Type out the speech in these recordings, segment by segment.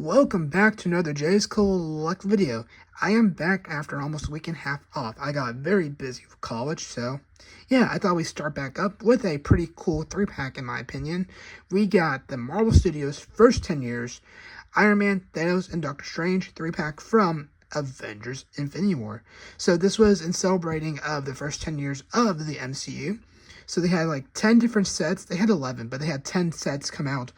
Welcome back to another Jay's Collect video. I am back after almost a week and a half off. I got very busy with college, so yeah, I thought we'd start back up with a pretty cool 3-pack in my opinion. We got the Marvel Studios' first 10 years, Iron Man, Thanos, and Doctor Strange 3-pack from Avengers Infinity War. So this was in celebrating of the first 10 years of the MCU. So they had like 10 different sets. They had 11, but they had 10 sets come out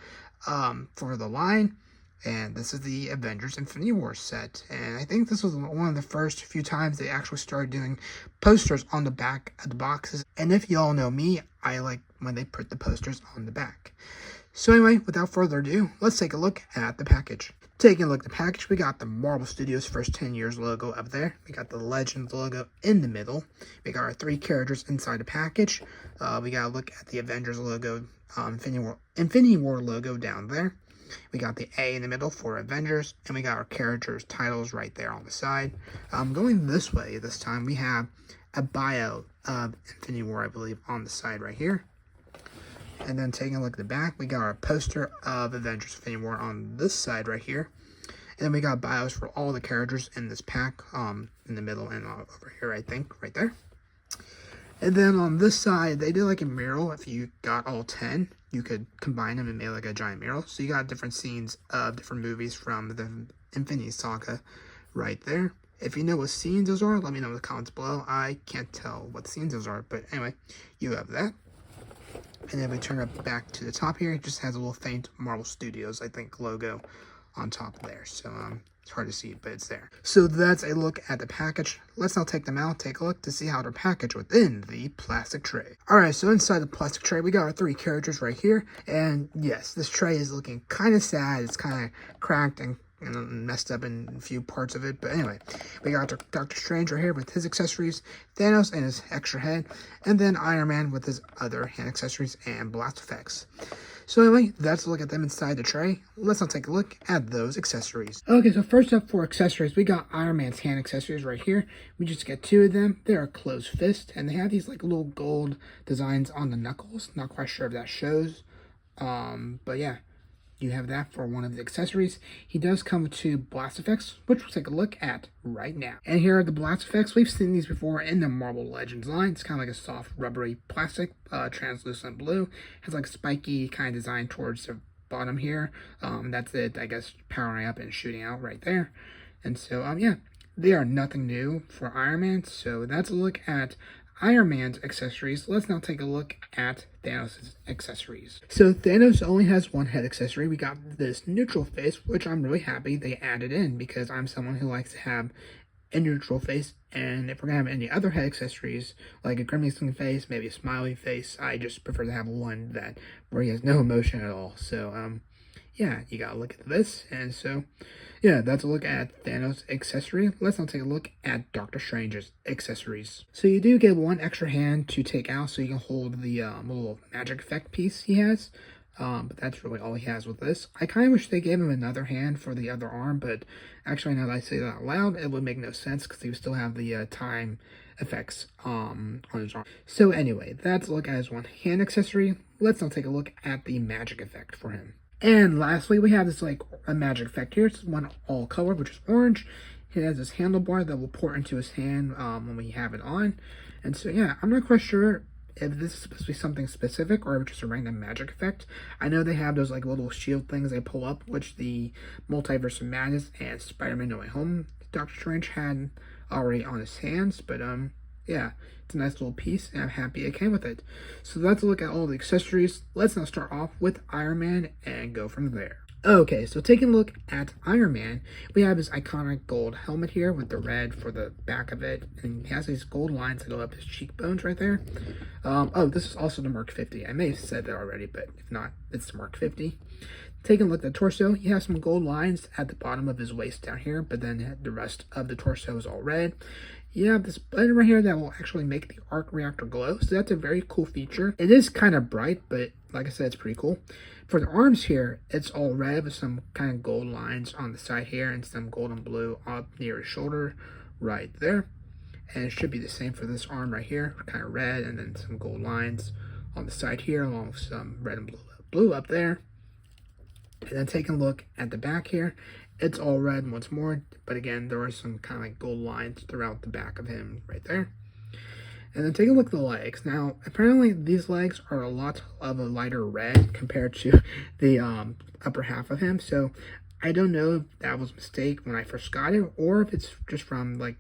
for the line. And this is the Avengers Infinity War set. And I think this was one of the first few times they actually started doing posters on the back of the boxes. And if y'all know me, I like when they put the posters on the back. So anyway, without further ado, let's take a look at the package. Taking a look at the package, we got the Marvel Studios first 10 years logo up there. We got the Legends logo in the middle. We got our 3 characters inside the package. We got to look at the Avengers logo, Infinity War logo down there. We got the A in the middle for Avengers, and we got our characters' titles right there on the side. Going this way this time, we have a bio of Infinity War, I believe, on the side right here. And then taking a look at the back, we got our poster of Avengers Infinity War on this side right here. And then we got bios for all the characters in this pack, in the middle and over here, I think, right there. And then on this side, they did like a mural. If you got all 10, you could combine them and make like a giant mural. So you got different scenes of different movies from the Infinity Saga right there. If you know what scenes those are, let me know in the comments below. I can't tell what scenes those are, but anyway, you have that. And then we turn it back to the top here, it just has a little faint Marvel Studios, I think, logo on top there. So it's hard to see, but it's there. So that's a look at the package. Let's now take them out, take a look to see how they're packaged within the plastic tray. Alright, so inside the plastic tray, we got our 3 characters right here. And yes, this tray is looking kind of sad. It's kind of cracked and messed up in a few parts of it, but anyway, we got Doctor Strange right here with his accessories, Thanos and his extra head, and then Iron Man with his other hand accessories and blast effects. So anyway, that's a look at them inside the tray. Let's now take a look at those accessories. Okay, so first up for accessories, we got Iron Man's hand accessories right here. We just get 2 of them. They're a closed fist, and they have these like little gold designs on the knuckles. Not quite sure if that shows, but yeah. You have that for one of the accessories. He does come with 2 blast effects, which we'll take a look at right now. And here are the blast effects. We've seen these before in the Marvel Legends line. It's kind of like a soft, rubbery plastic, translucent blue. It has like a spiky kind of design towards the bottom here. That's it, I guess, powering up and shooting out right there. And so, yeah, they are nothing new for Iron Man. So that's a look at Iron Man's accessories. Let's now take a look at Thanos' accessories. So Thanos only has 1 head accessory. We got this neutral face, which I'm really happy they added in because I'm someone who likes to have a neutral face. And if we're going to have any other head accessories, like a grimacing face, maybe a smiley face, I just prefer to have one where he has no emotion at all. So, yeah, you gotta look at this. And so, yeah, that's a look at Thanos' accessory. Let's now take a look at Doctor Strange's accessories. So you do get 1 extra hand to take out so you can hold the little magic effect piece he has. But that's really all he has with this. I kind of wish they gave him another hand for the other arm, but actually now that I say that out loud, it would make no sense because he would still have the time effects on his arm. So anyway, that's a look at his 1 hand accessory. Let's now take a look at the magic effect for him. And lastly, we have this like a magic effect here. It's one all colored, which is orange. It has this handlebar that will port into his hand when we have it on. And so yeah, I'm not quite sure if this is supposed to be something specific or if it's just a random magic effect. I know they have those like little shield things they pull up, which the Multiverse of Madness and Spider-Man No Way Home Doctor Strange had already on his hands, but yeah, it's a nice little piece, and I'm happy it came with it. So let's look at all the accessories. Let's now start off with Iron Man and go from there. Okay, so taking a look at Iron Man, we have his iconic gold helmet here with the red for the back of it, and he has these gold lines that go up his cheekbones right there. Oh, this is also the Mark 50. I may have said that already, but if not, it's the Mark 50. Taking a look at the torso, he has some gold lines at the bottom of his waist down here, but then the rest of the torso is all red. You have this button right here that will actually make the arc reactor glow, so that's a very cool feature. It is kind of bright, but like I said, it's pretty cool. For the arms here, it's all red with some kind of gold lines on the side here and some gold and blue up near his shoulder right there. And it should be the same for this arm right here, kind of red, and then some gold lines on the side here along with some red and blue up there. And then taking a look at the back here, it's all red once more, but again, there are some kind of like gold lines throughout the back of him right there. And then take a look at the legs. Now, apparently these legs are a lot of a lighter red compared to the upper half of him. So I don't know if that was a mistake when I first got it, or if it's just from like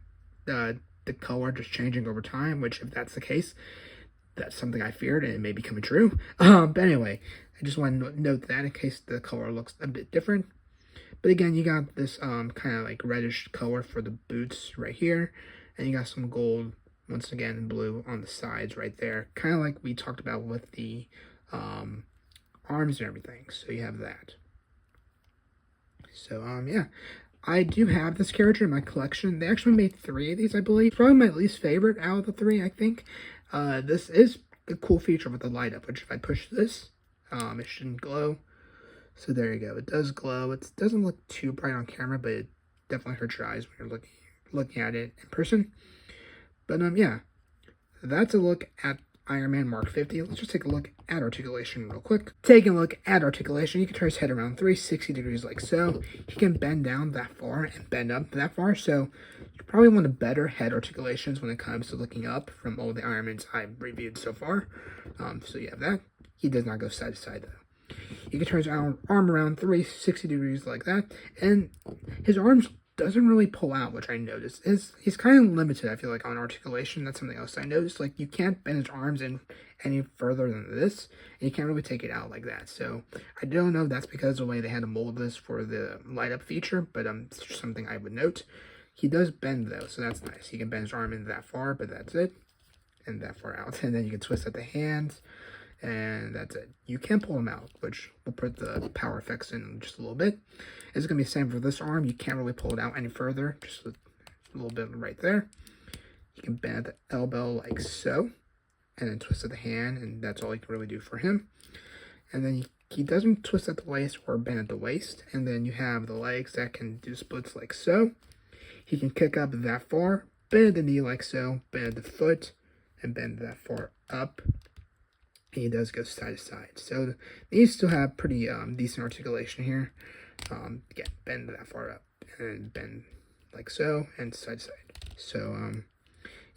the color just changing over time, which if that's the case, that's something I feared and it may be coming true. But anyway, I just want to note that in case the color looks a bit different. But again, you got this kind of like reddish color for the boots right here, and you got some gold once again blue on the sides right there, kind of like we talked about with the arms and everything. So you have that. So yeah, I do have this character in my collection. They actually made 3 of these, I believe. It's probably my least favorite out of the 3, I think. This is a cool feature with the light up, which if I push this, it shouldn't glow. So there you go. It does glow. It doesn't look too bright on camera, but it definitely hurts your eyes when you're looking at it in person. But yeah, that's a look at Iron Man Mark 50. Let's just take a look at articulation real quick. Taking a look at articulation, you can turn his head around 360 degrees like so. He can bend down that far and bend up that far, so you're probably one of the better head articulations when it comes to looking up from all the Iron Mans I've reviewed so far. So you have that. He does not go side to side though. He can turn his arm around 360 degrees like that, and his arms doesn't really pull out, which I noticed. He's kind of limited, I feel like, on articulation. That's something else I noticed. Like, you can't bend his arms in any further than this, and you can't really take it out like that. So, I don't know if that's because of the way they had to mold this for the light-up feature, but it's just something I would note. He does bend, though, so that's nice. He can bend his arm in that far, but that's it. And that far out. And then you can twist at the hands, and that's it. You can pull them out, which we'll put the power effects in just a little bit. It's going to be the same for this arm. You can't really pull it out any further, just a little bit right there. You can bend at the elbow like so, and then twist at the hand, and that's all you can really do for him. And then he doesn't twist at the waist or bend at the waist. And then you have the legs that can do splits like so. He can kick up that far, bend at the knee like so, bend at the foot, and bend that far up. And he does go side to side. So these still have pretty decent articulation here. Again, bend that far up and bend like so and side to side. So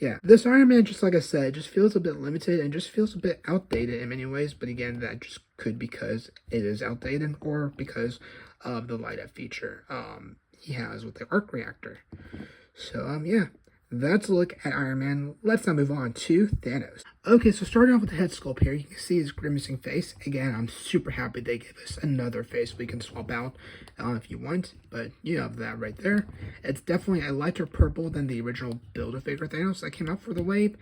yeah, this Iron Man, just like I said, just feels a bit limited and just feels a bit outdated in many ways. But again, that just could because it is outdated or because of the light up feature he has with the arc reactor. So yeah. That's a look at Iron Man. Let's now move on to Thanos. Okay, so starting off with the head sculpt here, you can see his grimacing face. Again, I'm super happy they give us another face we can swap out if you want, but you have that right there. It's definitely a lighter purple than the original Build-A-Figure Thanos that came out for the wave.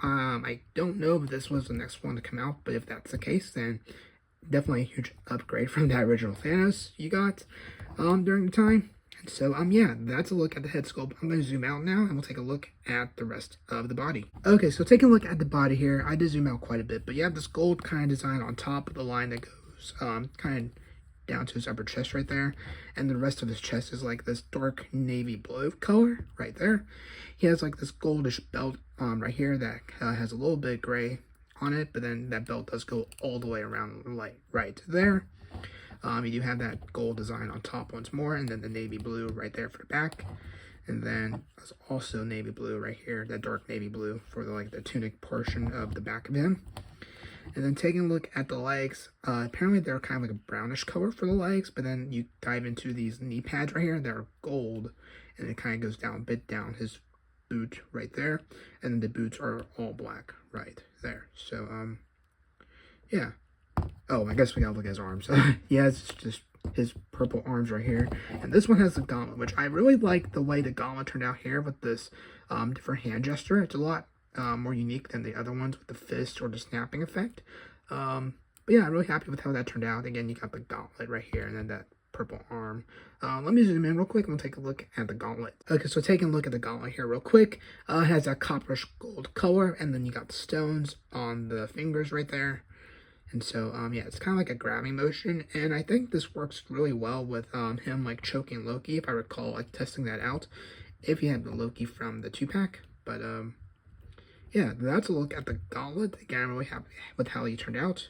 I don't know if this was the next one to come out, but if that's the case, then definitely a huge upgrade from that original Thanos you got during the time. So, yeah, that's a look at the head sculpt. I'm going to zoom out now, and we'll take a look at the rest of the body. Okay, so taking a look at the body here, I did zoom out quite a bit, but you have this gold kind of design on top of the line that goes kind of down to his upper chest right there, and the rest of his chest is like this dark navy blue color right there. He has like this goldish belt right here that has a little bit of gray on it, but then that belt does go all the way around right there. You do have that gold design on top once more, and then the navy blue right there for the back. And then there's also navy blue right here, that dark navy blue for the tunic portion of the back of him. And then taking a look at the legs, apparently they're kind of like a brownish color for the legs, but then you dive into these knee pads right here, they're gold, and it kind of goes down a bit down his boot right there. And then the boots are all black right there. So, yeah. Oh, I guess we gotta look at his arms. He has just his purple arms right here. And this one has the gauntlet, which I really like the way the gauntlet turned out here with this different hand gesture. It's a lot more unique than the other ones with the fist or the snapping effect. But yeah, I'm really happy with how that turned out. Again, you got the gauntlet right here and then that purple arm. Let me zoom in real quick and we'll take a look at the gauntlet. Okay, so taking a look at the gauntlet here real quick. It has that copperish gold color, and then you got the stones on the fingers right there. And so, yeah, it's kind of like a grabbing motion, and I think this works really well with him, like, choking Loki, if I recall, like, testing that out, if you had the Loki from the 2-pack. But, yeah, that's a look at the gauntlet. Again, I'm really happy with how he turned out.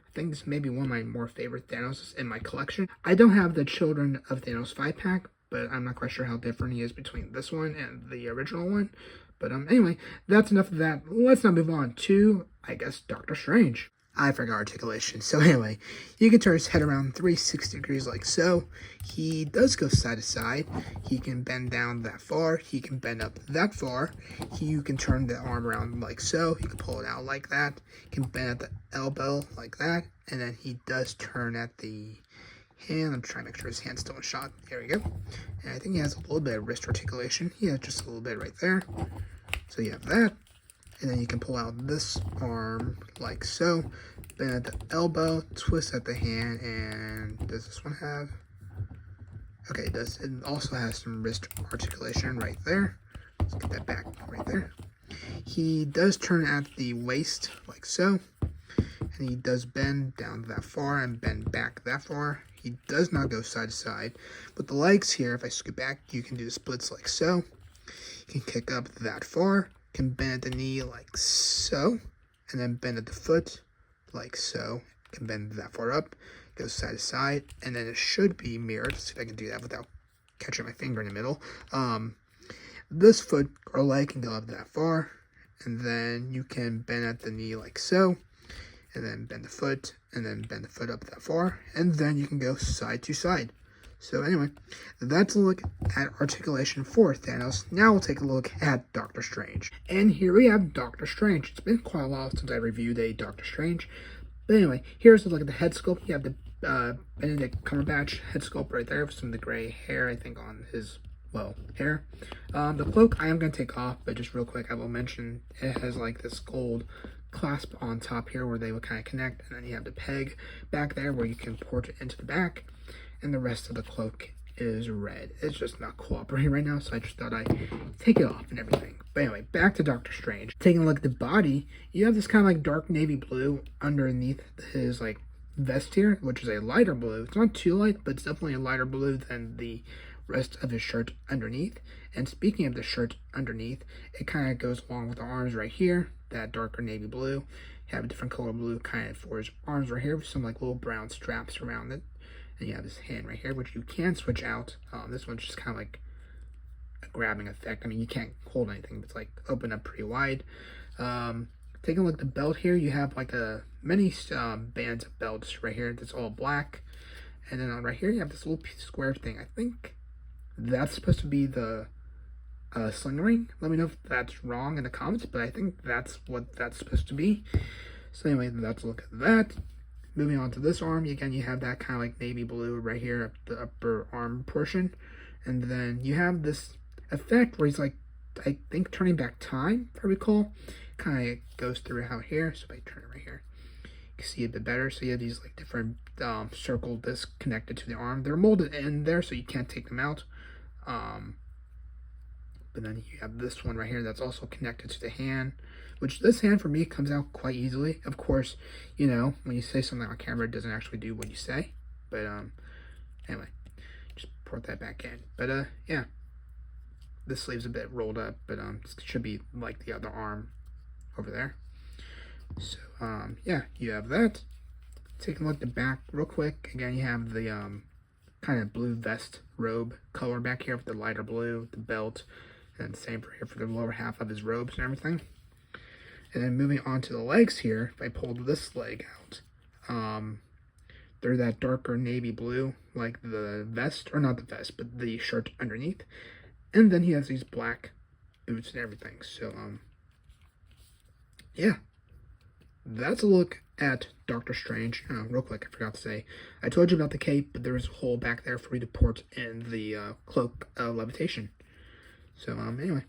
I think this may be one of my more favorite Thanos in my collection. I don't have the Children of Thanos 5-pack, but I'm not quite sure how different he is between this one and the original one. But anyway, that's enough of that. Let's now move on to, I guess, Doctor Strange. I forgot articulation. So anyway, you can turn his head around 360 degrees like so. He does go side to side. He can bend down that far. He can bend up that far. You can turn the arm around like so. He can pull it out like that. He can bend at the elbow like that. And then he does turn at the hand. I'm trying to make sure his hand's still in shot. There we go. And I think he has a little bit of wrist articulation. He has just a little bit right there. So you have that. And then you can pull out this arm like so, bend at the elbow, twist at the hand, and does this one have? Okay, it does. It also has some wrist articulation right there. Let's get that back right there. He does turn at the waist like so, and he does bend down that far and bend back that far. He does not go side to side. But the legs here, if I scoot back, you can do the splits like so. You can kick up that far. Can bend at the knee like so, and then bend at the foot like so. Can bend that far up, goes side to side, and then it should be mirrored. Let's see if I can do that without catching my finger in the middle. This foot or leg can go up that far, and then you can bend at the knee like so, and then bend the foot, and then bend the foot up that far, and then you can go side to side. So anyway, that's a look at articulation for Thanos. Now we'll take a look at Doctor Strange. And here we have Doctor Strange. It's been quite a while since I reviewed a Doctor Strange. But anyway, here's a look at the head sculpt. You have the Benedict Cumberbatch head sculpt right there with some of the gray hair, I think, on his, well, hair. The cloak I am going to take off, but just real quick, I will mention it has like this gold clasp on top here where they will kind of connect. And then you have the peg back there where you can port it into the back. And the rest of the cloak is red. It's just not cooperating right now, so I just thought I'd take it off and everything. But anyway, back to Doctor Strange. Taking a look at the body, you have this kind of like dark navy blue underneath his like vest here, which is a lighter blue. It's not too light, but it's definitely a lighter blue than the rest of his shirt underneath. And speaking of the shirt underneath, it kind of goes along with the arms right here, that darker navy blue. You have a different color blue kind of for his arms right here with some like little brown straps around it. And you have his hand right here, which you can switch out. This one's just kind of like a grabbing effect. I mean, you can't hold anything, but it's like open up pretty wide. Taking a look at the belt here, you have like many bands of belts right here that's all black. And then right here, you have this little square thing. I think that's supposed to be the sling ring. Let me know if that's wrong in the comments, but I think that's what that's supposed to be. So anyway, let's look at that. Moving on to this arm, again, you have that kind of like navy blue right here up the upper arm portion. And then you have this effect where he's like, I think, turning back time, if I recall. Kind of goes through out here. So if I turn it right here, you can see it a bit better. So you have these like different circle discs connected to the arm. They're molded in there, so you can't take them out. But then you have this one right here that's also connected to the hand, which this hand for me comes out quite easily. Of course, you know, when you say something on camera, it doesn't actually do what you say. But anyway, just port that back in. But yeah, this sleeve's a bit rolled up, but it should be like the other arm over there. So yeah, you have that. Taking a look at the back real quick. Again, you have the kind of blue vest robe color back here with the lighter blue, the belt, and the same for here for the lower half of his robes and everything. And then moving on to the legs here, if I pulled this leg out, they're that darker navy blue, like the vest, or not the vest, but the shirt underneath. And then he has these black boots and everything. So, yeah, that's a look at Doctor Strange. Real quick, I forgot to say, I told you about the cape, but there is a hole back there for you to port in the cloak levitation. So, anyway.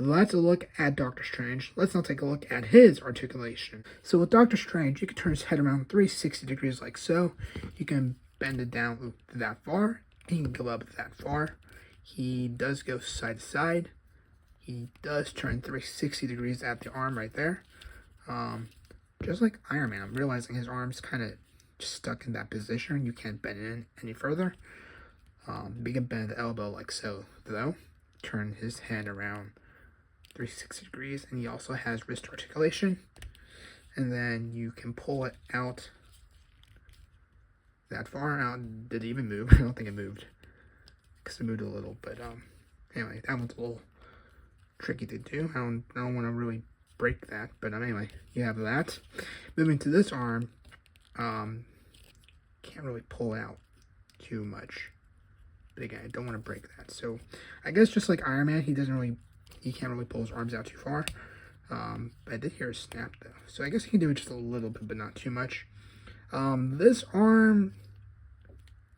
That's a look at Doctor Strange. Let's now take a look at his articulation. So with Doctor Strange, you can turn his head around 360 degrees like so. You can bend it down that far. And you can go up that far. He does go side to side. He does turn 360 degrees at the arm right there. Just like Iron Man, I'm realizing his arm's kind of just stuck in that position. You can't bend it in any further. You can bend the elbow like so, though. Turn his hand around 360 degrees, and he also has wrist articulation. And then you can pull it out that far. Did it even move? I don't think it moved. Because it moved a little, but anyway, that one's a little tricky to do. I don't want to really break that, but anyway, you have that. Moving to this arm, can't really pull out too much. But again, I don't want to break that. So I guess just like Iron Man, he can't really pull his arms out too far. But I did hear a snap though. So I guess he can do it just a little bit, but not too much. This arm,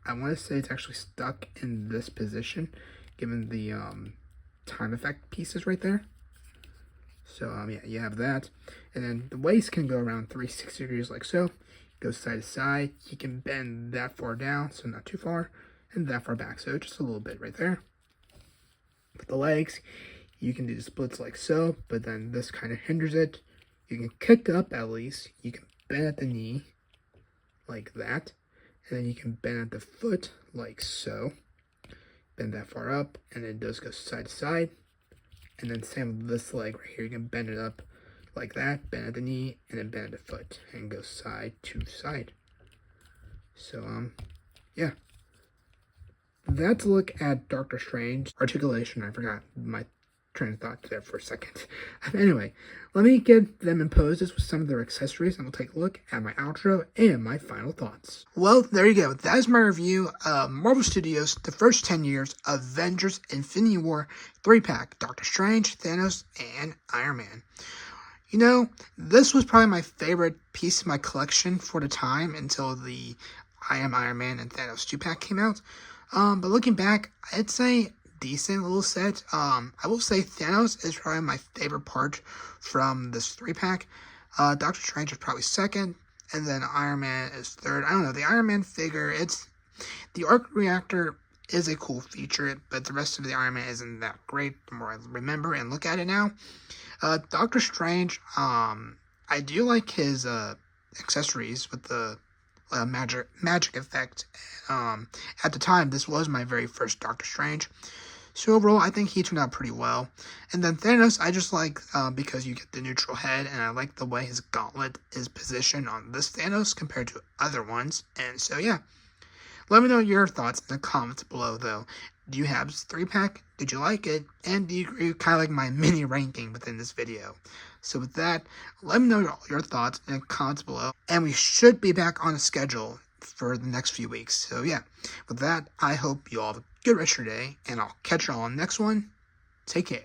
I want to say it's actually stuck in this position, given the time effect pieces right there. So yeah, you have that. And then the waist can go around 360 degrees like so. Goes side to side. You can bend that far down, so not too far, and that far back, so just a little bit right there. With the legs, you can do the splits like so, but then this kind of hinders it. You can kick up at least. You can bend at the knee like that, and then you can bend at the foot like so. Bend that far up, and then it does go side to side. And then same with this leg right here. You can bend it up like that, bend at the knee, and then bend at the foot, and go side to side. So, yeah. That's a look at Doctor Strange. Articulation, I forgot my train of thought there for a second. Anyway, let me get them in poses with some of their accessories, and we'll take a look at my outro and my final thoughts. Well, there you go. That is my review of Marvel Studios' The First 10 Years Avengers Infinity War 3-pack, Doctor Strange, Thanos, and Iron Man. You know, this was probably my favorite piece of my collection for the time until the I Am Iron Man and Thanos 2-pack came out. But looking back, I'd say decent little set. I will say Thanos is probably my favorite part from this 3-pack. Doctor Strange is probably second, and then Iron Man is third. I don't know, the Iron Man figure, the arc reactor is a cool feature, but the rest of the Iron Man isn't that great the more I remember and look at it now. Doctor Strange, I do like his accessories with the magic effect. At the time, this was my very first Doctor Strange. So overall, I think he turned out pretty well. And then Thanos, I just like because you get the neutral head, and I like the way his gauntlet is positioned on this Thanos compared to other ones. And so yeah, let me know your thoughts in the comments below though. Do you have this 3-pack? Did you like it? And do you agree kind of like my mini ranking within this video? So with that, let me know your thoughts in the comments below. And we should be back on a schedule for the next few weeks. So yeah, with that, I hope you all have a good rest of your day. And I'll catch you all on the next one. Take care.